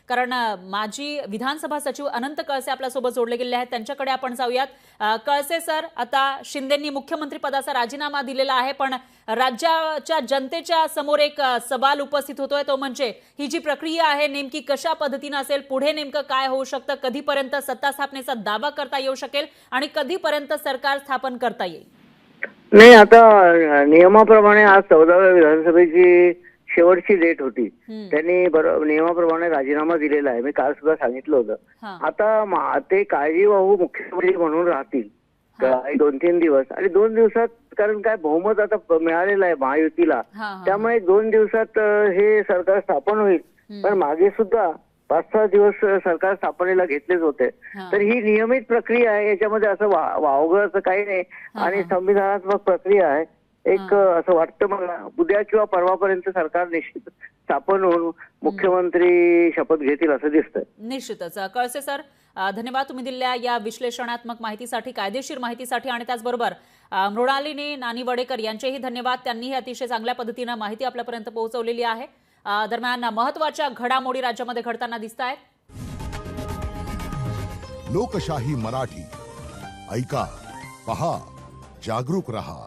कारण माजी विधानसभा सचिव अनंत कळसे आपल्यासोबत जोडले गेले आहेत, त्यांच्याकडे आपण जाऊयात. कळसे सर, आता शिंदेंनी मुख्यमंत्री पदाचा राजीनामा दिलेला आहे, पण राज्याच्या जनतेच्या समोर एक सवाल उपस्थित होतोय, तो म्हणजे ही जी प्रक्रिया आहे नेमकी कशा पद्धतीने असेल, पुढे नेमकं काय होऊ शकतं, कधीपर्यंत सत्ता स्थापनेचा दावा करता येऊ शकेल आणि कधीपर्यंत सरकार स्थापन करता येईल? नाही, आता नियमाप्रमाणे आज 14व्या विधानसभेची शेवटची डेट होती. त्यांनी नियमाप्रमाणे राजीनामा दिलेला आहे. मी काल सुद्धा सांगितलं होतं. आता ते काळजीवाहू मुख्यमंत्री म्हणून राहतील 2-3 दिवस, आणि 2 दिवसात, कारण काय बहुमत आता मिळालेलं आहे महायुतीला, त्यामुळे 2 दिवसात हे सरकार स्थापन होईल. पण मागे सुद्धा 5-6 दिवस सरकार स्थापनेला घेतलेच होते. तर ही नियमित प्रक्रिया आहे, याच्यामध्ये असं वावगं असं काही नाही, आणि संविधानात्मक प्रक्रिया आहे. एक असं वाटतं मला, उद्या किंवा परवापर्यंत सरकार निश्चित स्थापन होऊन मुख्यमंत्री शपथ घेतील असं दिसतंय. निश्चितच. कळसे सर, धन्यवाद तुम्ही दिलेल्या या विश्लेषणात्मक माहितीसाठी, कायदेशीर माहितीसाठी, आणि त्याचबरोबर मृणालिनी नानी वडेकर यांचेही धन्यवाद. त्यांनीही अतिशय चांगल्या पद्धतीने माहिती आपल्यापर्यंत पोहोचवलेली आहे. दरम्यान महत्त्वाच्या घडामोडी राज्यामध्ये घडताना दिसत आहेत. लोकशाही मराठी ऐका, पहा, जागरूक रहा.